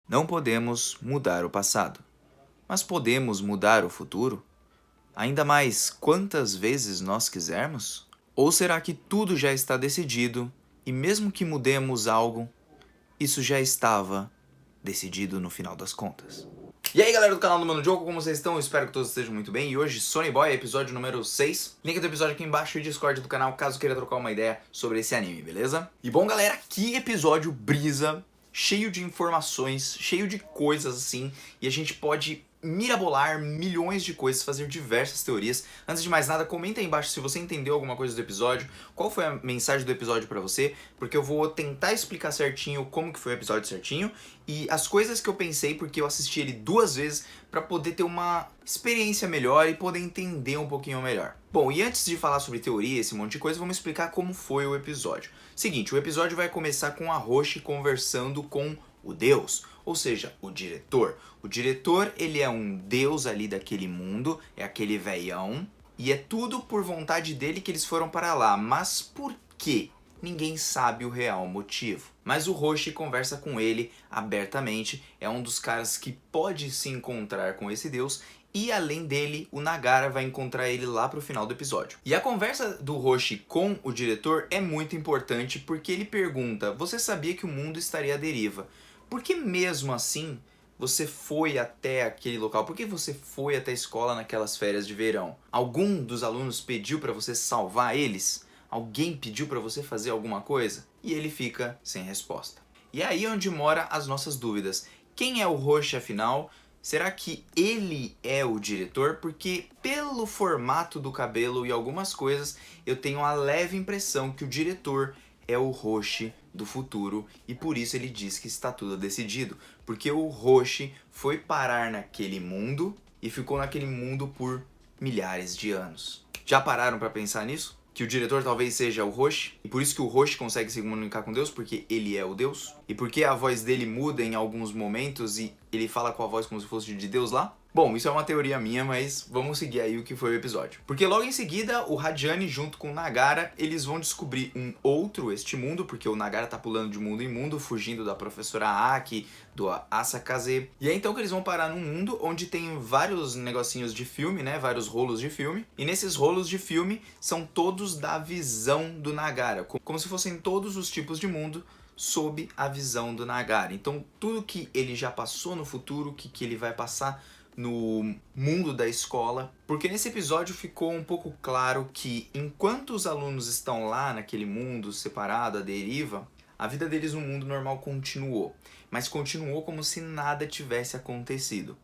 Não podemos mudar o passado, mas podemos mudar o futuro? Ainda mais quantas vezes nós quisermos? Ou será que tudo já está decidido e, mesmo que mudemos algo, isso já estava decidido no final das contas? E aí, galera do canal do Mano Jogo, como vocês estão? Eu espero que todos estejam muito bem. E hoje, Sonny Boy, episódio número 6. Link do episódio aqui embaixo e Discord do canal, caso queira trocar uma ideia sobre esse anime, beleza? E bom, galera, que episódio brisa, cheio de informações, cheio de coisas assim, e a gente pode mirabolar milhões de coisas, fazer diversas teorias. Antes de mais nada, comenta aí embaixo se você entendeu alguma coisa do episódio, qual foi a mensagem do episódio pra você, porque eu vou tentar explicar certinho como que foi o episódio certinho e as coisas que eu pensei, porque eu assisti ele 2 vezes pra poder ter uma experiência melhor e poder entender um pouquinho melhor. Bom, e antes de falar sobre teoria, esse monte de coisa, vamos explicar como foi o episódio. Seguinte, o episódio vai começar com a Roshi conversando com o Deus, ou seja, o diretor. O diretor, ele é um deus ali daquele mundo, é aquele velhão, e é tudo por vontade dele que eles foram para lá. Mas por quê? Ninguém sabe o real motivo. Mas o Roshi conversa com ele abertamente, é um dos caras que pode se encontrar com esse deus, e além dele, o Nagara vai encontrar ele lá pro final do episódio. E a conversa do Roshi com o diretor é muito importante porque ele pergunta: você sabia que o mundo estaria à deriva? Por que mesmo assim você foi até aquele local? Por que você foi até a escola naquelas férias de verão? Algum dos alunos pediu para você salvar eles? Alguém pediu para você fazer alguma coisa? E ele fica sem resposta. E é aí onde mora as nossas dúvidas. Quem é o Roshi afinal? Será que ele é o diretor? Porque pelo formato do cabelo e algumas coisas, eu tenho a leve impressão que o diretor é o Roshi do futuro e por isso ele diz que está tudo decidido. Porque o Roshi foi parar naquele mundo e ficou naquele mundo por milhares de anos. Já pararam para pensar nisso? Que o diretor talvez seja o Roshi, e por isso que o Roshi consegue se comunicar com Deus, porque ele é o Deus, e porque a voz dele muda em alguns momentos e ele fala com a voz como se fosse de Deus lá? Bom, isso é uma teoria minha, mas vamos seguir aí o que foi o episódio. Porque logo em seguida, o Radiani junto com o Nagara, eles vão descobrir um outro este mundo, porque o Nagara tá pulando de mundo em mundo, fugindo da professora Aki, do Asakaze. E é então que eles vão parar num mundo onde tem vários negocinhos de filme, né, vários rolos de filme. E nesses rolos de filme são todos da visão do Nagara, como se fossem todos os tipos de mundo sob a visão do Nagara. Então tudo que ele já passou no futuro, que ele vai passar no mundo da escola, porque nesse episódio ficou um pouco claro que enquanto os alunos estão lá naquele mundo separado, à deriva, a vida deles no mundo normal continuou, mas continuou como se nada tivesse acontecido.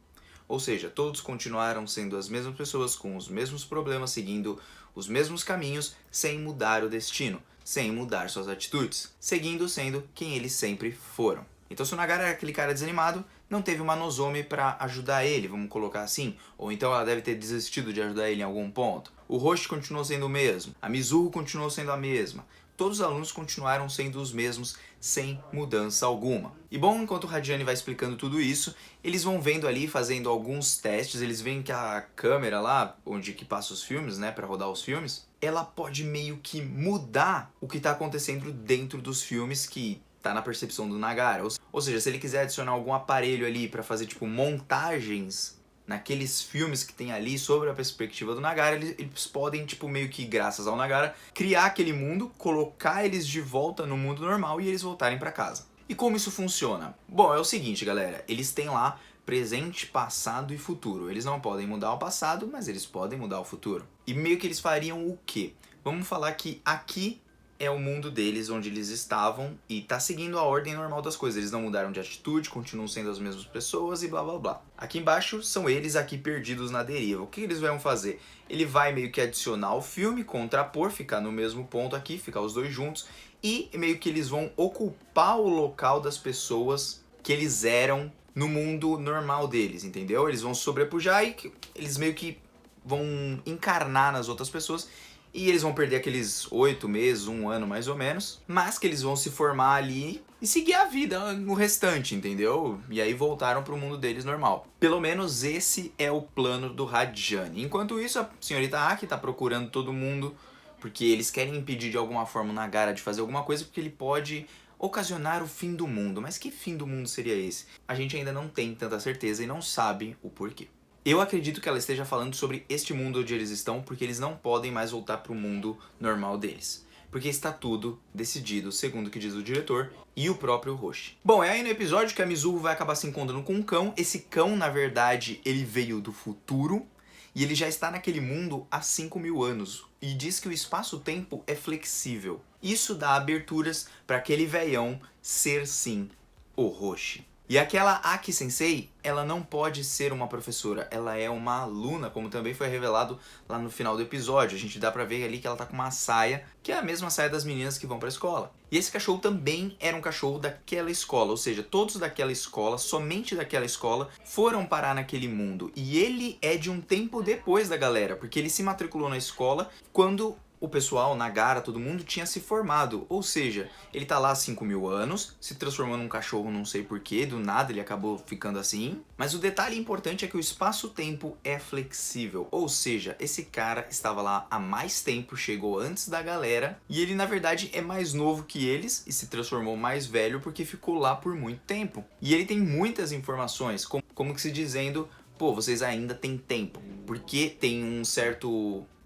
Ou seja, todos continuaram sendo as mesmas pessoas, com os mesmos problemas, seguindo os mesmos caminhos, sem mudar o destino, sem mudar suas atitudes, seguindo sendo quem eles sempre foram. Então se o Nagara era aquele cara desanimado, não teve uma Nozomi pra ajudar ele, vamos colocar assim, ou então ela deve ter desistido de ajudar ele em algum ponto. O Roshi continuou sendo o mesmo, a Mizuho continuou sendo a mesma. Todos os alunos continuaram sendo os mesmos, sem mudança alguma. E bom, enquanto o Radiani vai explicando tudo isso, eles vão vendo ali, fazendo alguns testes, eles veem que a câmera lá, onde que passa os filmes, né, pra rodar os filmes, ela pode meio que mudar o que tá acontecendo dentro dos filmes que tá na percepção do Nagara. Ou seja, se ele quiser adicionar algum aparelho ali pra fazer tipo montagens naqueles filmes que tem ali sobre a perspectiva do Nagara, eles podem, tipo, meio que graças ao Nagara, criar aquele mundo, colocar eles de volta no mundo normal e eles voltarem pra casa. E como isso funciona? Bom, é o seguinte, galera, eles têm lá presente, passado e futuro. Eles não podem mudar o passado, mas eles podem mudar o futuro. E meio que eles fariam o quê? Vamos falar que aqui é o mundo deles, onde eles estavam, e tá seguindo a ordem normal das coisas. Eles não mudaram de atitude, continuam sendo as mesmas pessoas e blá blá blá. Aqui embaixo são eles aqui perdidos na deriva. O que eles vão fazer? Ele vai meio que adicionar o filme, contrapor, ficar no mesmo ponto aqui, ficar os dois juntos, e meio que eles vão ocupar o local das pessoas que eles eram no mundo normal deles, entendeu? Eles vão sobrepujar e eles meio que vão encarnar nas outras pessoas. E eles vão perder aqueles 8 meses, 1 ano mais ou menos, mas que eles vão se formar ali e seguir a vida no restante, entendeu? E aí voltaram pro mundo deles normal. Pelo menos esse é o plano do Radiani. Enquanto isso, a senhorita Aki tá procurando todo mundo, porque eles querem impedir de alguma forma o Nagara de fazer alguma coisa, porque ele pode ocasionar o fim do mundo. Mas que fim do mundo seria esse? A gente ainda não tem tanta certeza e não sabe o porquê. Eu acredito que ela esteja falando sobre este mundo onde eles estão, porque eles não podem mais voltar para o mundo normal deles. Porque está tudo decidido, segundo o que diz o diretor e o próprio Roshi. Bom, é aí no episódio que a Mizuho vai acabar se encontrando com um cão. Esse cão, na verdade, ele veio do futuro e ele já está naquele mundo há 5.000 anos. E diz que o espaço-tempo é flexível. Isso dá aberturas para aquele velhão ser, sim, o Roshi. E aquela Aki Sensei, ela não pode ser uma professora, ela é uma aluna, como também foi revelado lá no final do episódio. A gente dá pra ver ali que ela tá com uma saia, que é a mesma saia das meninas que vão pra escola. E esse cachorro também era um cachorro daquela escola, ou seja, todos daquela escola, somente daquela escola, foram parar naquele mundo. E ele é de um tempo depois da galera, porque ele se matriculou na escola quando o pessoal, Nagara, todo mundo tinha se formado. Ou seja, ele tá lá há 5.000 anos, se transformou num cachorro, não sei porquê, do nada ele acabou ficando assim. Mas o detalhe importante é que o espaço-tempo é flexível. Ou seja, esse cara estava lá há mais tempo, chegou antes da galera, e ele na verdade é mais novo que eles e se transformou mais velho porque ficou lá por muito tempo. E ele tem muitas informações, como que se dizendo, pô, vocês ainda têm tempo. Porque tem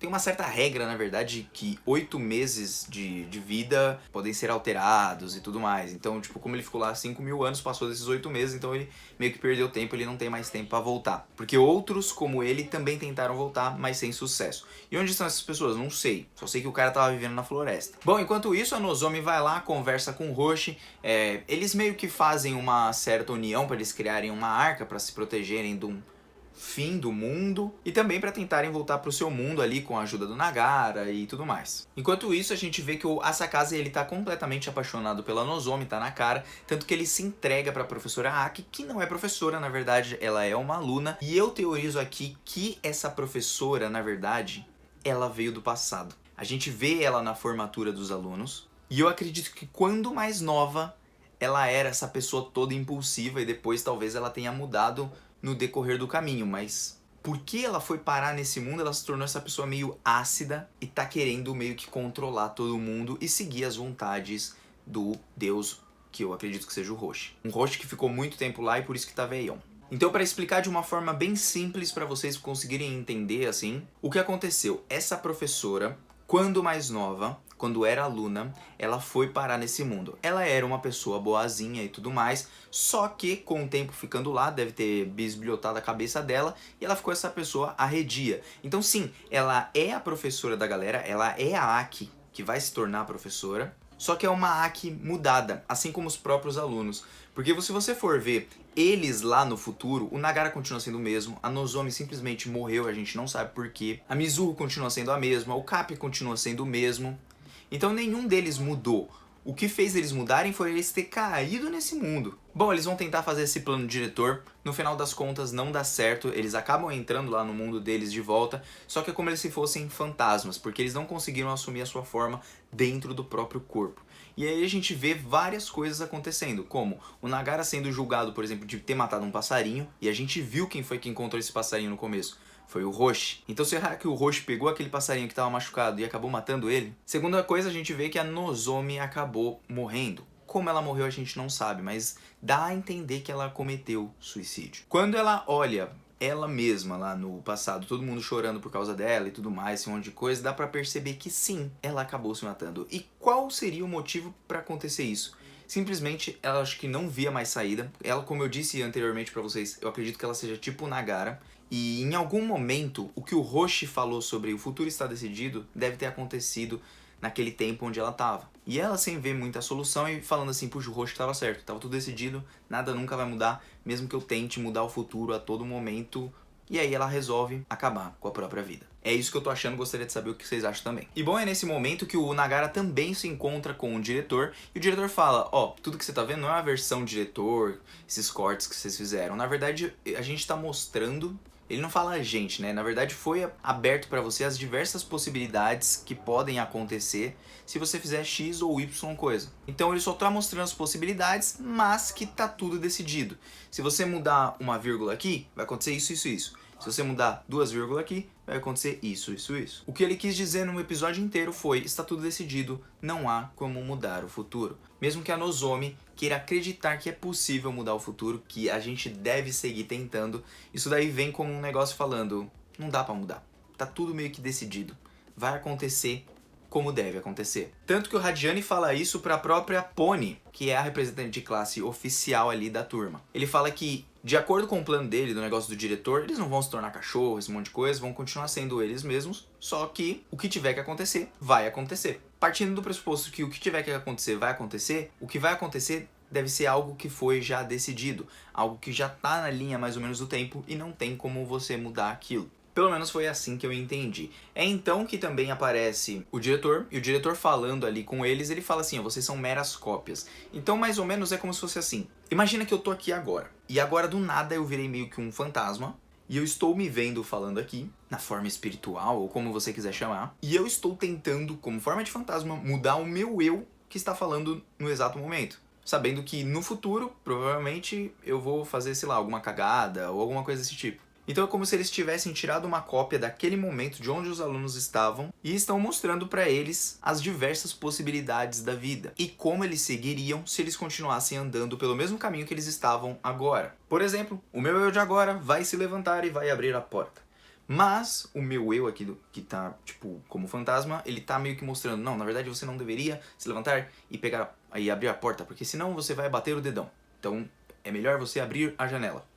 uma certa regra, na verdade, que 8 meses de vida podem ser alterados e tudo mais. Então, tipo, como ele ficou lá há 5.000 anos, passou desses 8 meses, então ele meio que perdeu tempo, ele não tem mais tempo pra voltar. Porque outros, como ele, também tentaram voltar, mas sem sucesso. E onde estão essas pessoas? Não sei. Só sei que o cara tava vivendo na floresta. Bom, enquanto isso, a Nozomi vai lá, conversa com o Roshi. Eles meio que fazem uma certa união para eles criarem uma arca para se protegerem de um fim do mundo e também para tentarem voltar para o seu mundo ali com a ajuda do Nagara e tudo mais. Enquanto isso, a gente vê que o Asakaze ele tá completamente apaixonado pela Nozomi, tá na cara, tanto que ele se entrega para a professora Aki, que não é professora, na verdade, ela é uma aluna, e eu teorizo aqui que essa professora, na verdade, ela veio do passado. A gente vê ela na formatura dos alunos, e eu acredito que quando mais nova, ela era essa pessoa toda impulsiva e depois talvez ela tenha mudado no decorrer do caminho, mas por que ela foi parar nesse mundo? Ela se tornou essa pessoa meio ácida e tá querendo meio que controlar todo mundo e seguir as vontades do deus, que eu acredito que seja o Roshi. Um Roshi que ficou muito tempo lá e por isso que tá veião. Então, para explicar de uma forma bem simples para vocês conseguirem entender assim, o que aconteceu? Essa professora, quando mais nova, quando era aluna, ela foi parar nesse mundo. Ela era uma pessoa boazinha e tudo mais, só que com o tempo ficando lá, deve ter bisbilhotado a cabeça dela, e ela ficou essa pessoa arredia. Então sim, ela é a professora da galera, ela é a Aki que vai se tornar a professora, só que é uma Aki mudada, assim como os próprios alunos. Porque se você for ver eles lá no futuro, o Nagara continua sendo o mesmo, a Nozomi simplesmente morreu, a gente não sabe porquê, a Mizuho continua sendo a mesma, o Kapp continua sendo o mesmo. Então nenhum deles mudou. O que fez eles mudarem foi eles ter caído nesse mundo. Bom, eles vão tentar fazer esse plano diretor, no final das contas não dá certo, eles acabam entrando lá no mundo deles de volta, só que é como se fossem fantasmas, porque eles não conseguiram assumir a sua forma dentro do próprio corpo. E aí a gente vê várias coisas acontecendo, como o Nagara sendo julgado, por exemplo, de ter matado um passarinho, e a gente viu quem foi que encontrou esse passarinho no começo. Foi o Roshi. Então será que o Roshi pegou aquele passarinho que estava machucado e acabou matando ele? Segunda coisa, a gente vê que a Nozomi acabou morrendo. Como ela morreu a gente não sabe, mas dá a entender que ela cometeu suicídio. Quando ela olha ela mesma lá no passado, todo mundo chorando por causa dela e tudo mais, esse monte de coisa, dá pra perceber que sim, ela acabou se matando. E qual seria o motivo pra acontecer isso? Simplesmente, ela acho que não via mais saída. Ela, como eu disse anteriormente pra vocês, eu acredito que ela seja tipo Nagara. E em algum momento, o que o Roshi falou sobre o futuro está decidido deve ter acontecido naquele tempo onde ela estava. E ela sem ver muita solução e falando assim, puxa, o Roshi estava certo, estava tudo decidido, nada nunca vai mudar, mesmo que eu tente mudar o futuro a todo momento. E aí ela resolve acabar com a própria vida. É isso que eu tô achando, gostaria de saber o que vocês acham também. E bom, é nesse momento que o Nagara também se encontra com o diretor, e o diretor fala, ó, tudo que você tá vendo não é a versão diretor, esses cortes que vocês fizeram. Na verdade, a gente tá mostrando. Ele não fala a gente, né? Na verdade foi aberto para você as diversas possibilidades que podem acontecer se você fizer X ou Y coisa. Então ele só tá mostrando as possibilidades, mas que tá tudo decidido. Se você mudar uma vírgula aqui, vai acontecer isso, isso, isso. Se você mudar 2 vírgulas aqui, vai acontecer isso, isso, isso. O que ele quis dizer no episódio inteiro foi: está tudo decidido, não há como mudar o futuro. Mesmo que a Nozomi queira acreditar que é possível mudar o futuro, que a gente deve seguir tentando, isso daí vem como um negócio falando: não dá pra mudar. Tá tudo meio que decidido. Vai acontecer como deve acontecer. Tanto que o Radiani fala isso para a própria Pony, que é a representante de classe oficial ali da turma. Ele fala que, de acordo com o plano dele, do negócio do diretor, eles não vão se tornar cachorro, esse monte de coisa, vão continuar sendo eles mesmos, só que o que tiver que acontecer, vai acontecer. Partindo do pressuposto que o que tiver que acontecer, vai acontecer, o que vai acontecer deve ser algo que foi já decidido, algo que já tá na linha mais ou menos do tempo e não tem como você mudar aquilo. Pelo menos foi assim que eu entendi. É então que também aparece o diretor, e o diretor falando ali com eles, ele fala assim: ó, vocês são meras cópias. Então mais ou menos é como se fosse assim: imagina que eu tô aqui agora, e agora do nada eu virei meio que um fantasma, e eu estou me vendo falando aqui, na forma espiritual, ou como você quiser chamar, e eu estou tentando, como forma de fantasma, mudar o meu eu que está falando no exato momento. Sabendo que no futuro, provavelmente, eu vou fazer, sei lá, alguma cagada, ou alguma coisa desse tipo. Então é como se eles tivessem tirado uma cópia daquele momento de onde os alunos estavam e estão mostrando para eles as diversas possibilidades da vida e como eles seguiriam se eles continuassem andando pelo mesmo caminho que eles estavam agora. Por exemplo, o meu eu de agora vai se levantar e vai abrir a porta. Mas o meu eu aqui, que tá, tipo, como fantasma, ele tá meio que mostrando: não, na verdade você não deveria se levantar e pegar e abrir a porta, porque senão você vai bater o dedão. Então é melhor você abrir a janela.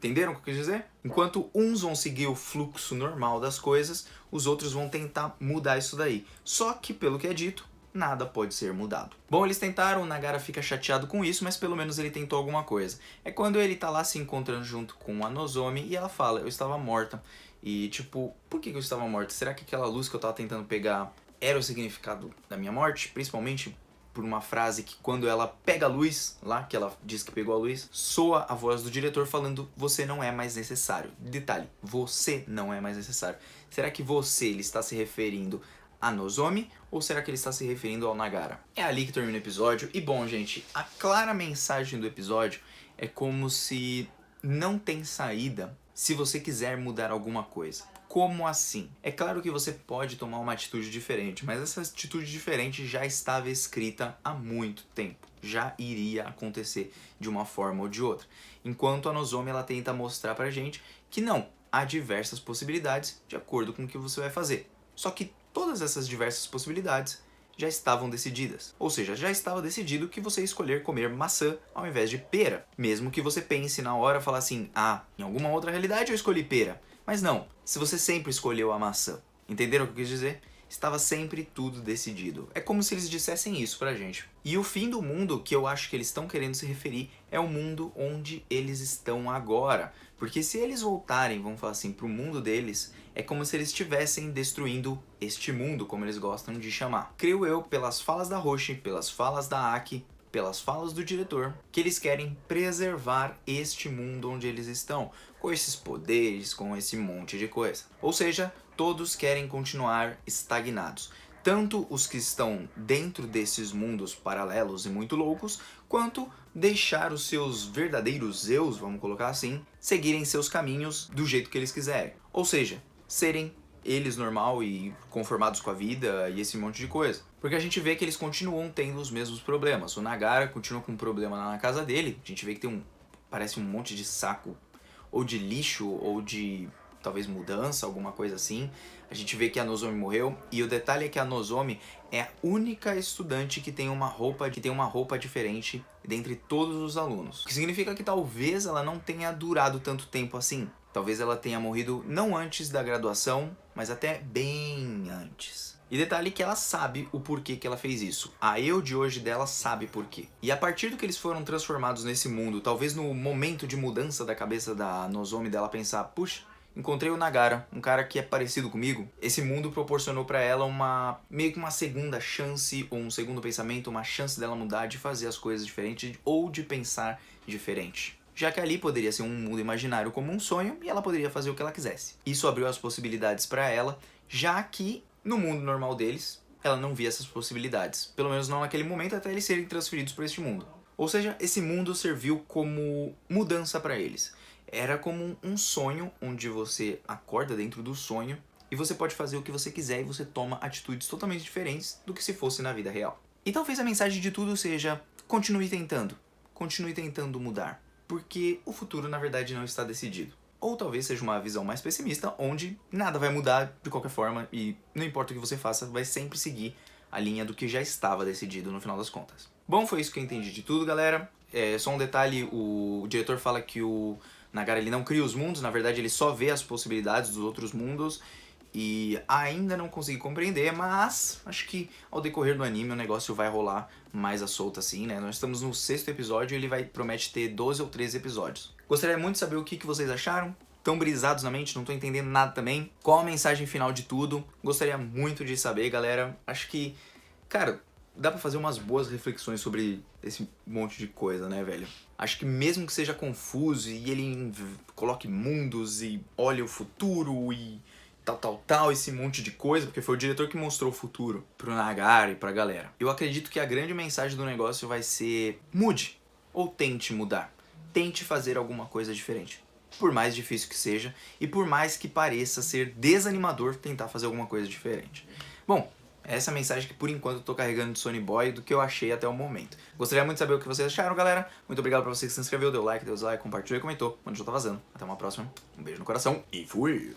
Entenderam o que eu quis dizer? Enquanto uns vão seguir o fluxo normal das coisas, os outros vão tentar mudar isso daí. Só que, pelo que é dito, nada pode ser mudado. Bom, eles tentaram, o Nagara fica chateado com isso, mas pelo menos ele tentou alguma coisa. É quando ele tá lá se encontrando junto com a Nozomi e ela fala: eu estava morta. E tipo, por que eu estava morta? Será que aquela luz que eu tava tentando pegar era o significado da minha morte? Principalmente por uma frase que, quando ela pega a luz, lá que ela diz que pegou a luz, soa a voz do diretor falando: você não é mais necessário. Detalhe, você não é mais necessário. Será que você, ele está se referindo a Nozomi, ou será que ele está se referindo ao Nagara? É ali que termina o episódio. E bom, gente, a clara mensagem do episódio é como se não tem saída se você quiser mudar alguma coisa. Como assim? É claro que você pode tomar uma atitude diferente, mas essa atitude diferente já estava escrita há muito tempo. Já iria acontecer de uma forma ou de outra. Enquanto a Nozomi, ela tenta mostrar pra gente que não, há diversas possibilidades de acordo com o que você vai fazer. Só que todas essas diversas possibilidades já estavam decididas. Ou seja, já estava decidido que você ia escolher comer maçã ao invés de pera. Mesmo que você pense na hora e falar assim: ah, em alguma outra realidade eu escolhi pera. Mas não, se você sempre escolheu a maçã. Entenderam o que eu quis dizer? Estava sempre tudo decidido. É como se eles dissessem isso pra gente. E o fim do mundo que eu acho que eles estão querendo se referir é o mundo onde eles estão agora. Porque se eles voltarem, vamos falar assim, pro mundo deles, é como se eles estivessem destruindo este mundo, como eles gostam de chamar. Creio eu, pelas falas da Roshi, pelas falas da Aki, pelas falas do diretor, que eles querem preservar este mundo onde eles estão, com esses poderes, com esse monte de coisa. Ou seja, todos querem continuar estagnados. Tanto os que estão dentro desses mundos paralelos e muito loucos, quanto deixar os seus verdadeiros eus, vamos colocar assim, seguirem seus caminhos do jeito que eles quiserem. Ou seja, serem eles normal e conformados com a vida e esse monte de coisa. Porque a gente vê que eles continuam tendo os mesmos problemas. O Nagara continua com um problema lá na casa dele. A gente vê que tem parece um monte de saco, ou de lixo, ou de talvez mudança, alguma coisa assim. A gente vê que a Nozomi morreu, e o detalhe é que a Nozomi é a única estudante que tem uma roupa diferente dentre todos os alunos. O que significa que talvez ela não tenha durado tanto tempo assim. Talvez ela tenha morrido não antes da graduação, mas até bem antes. E detalhe que ela sabe o porquê que ela fez isso. A eu de hoje dela sabe por quê. E a partir do que eles foram transformados nesse mundo, talvez no momento de mudança da cabeça da Nozomi, dela pensar: puxa, encontrei o Nagara, um cara que é parecido comigo. Esse mundo proporcionou pra ela meio que uma segunda chance, ou um segundo pensamento, uma chance dela mudar, de fazer as coisas diferentes, ou de pensar diferente. Já que ali poderia ser um mundo imaginário como um sonho, e ela poderia fazer o que ela quisesse. Isso abriu as possibilidades pra ela, já que no mundo normal deles, ela não via essas possibilidades. Pelo menos não naquele momento, até eles serem transferidos para este mundo. Ou seja, esse mundo serviu como mudança para eles. Era como um sonho onde você acorda dentro do sonho e você pode fazer o que você quiser e você toma atitudes totalmente diferentes do que se fosse na vida real. E talvez a mensagem de tudo seja: continue tentando mudar, porque o futuro na verdade não está decidido. Ou talvez seja uma visão mais pessimista, onde nada vai mudar de qualquer forma e não importa o que você faça, vai sempre seguir a linha do que já estava decidido no final das contas. Bom, foi isso que eu entendi de tudo, galera. Só um detalhe, o diretor fala que o Nagara ele não cria os mundos, na verdade ele só vê as possibilidades dos outros mundos e ainda não consegui compreender, mas acho que ao decorrer do anime o negócio vai rolar mais à solta assim, né? Nós estamos no 6º episódio e ele promete ter 12 ou 13 episódios. Gostaria muito de saber o que vocês acharam. Tão brisados na mente, não tô entendendo nada também. Qual a mensagem final de tudo? Gostaria muito de saber, galera. Acho que, cara, dá pra fazer umas boas reflexões sobre esse monte de coisa, né, velho? Acho que mesmo que seja confuso e ele coloque mundos e olhe o futuro e tal, esse monte de coisa, porque foi o diretor que mostrou o futuro pro Nagara e pra galera. Eu acredito que a grande mensagem do negócio vai ser: mude, ou tente mudar. Tente fazer alguma coisa diferente. Por mais difícil que seja, e por mais que pareça ser desanimador tentar fazer alguma coisa diferente. Bom, essa é a mensagem que por enquanto eu tô carregando de Sony Boy do que eu achei até o momento. Gostaria muito de saber o que vocês acharam, galera. Muito obrigado pra você que se inscreveu, deu like, deu dislike, compartilhou e comentou. Mano, já tá vazando. Até uma próxima. Um beijo no coração e fui!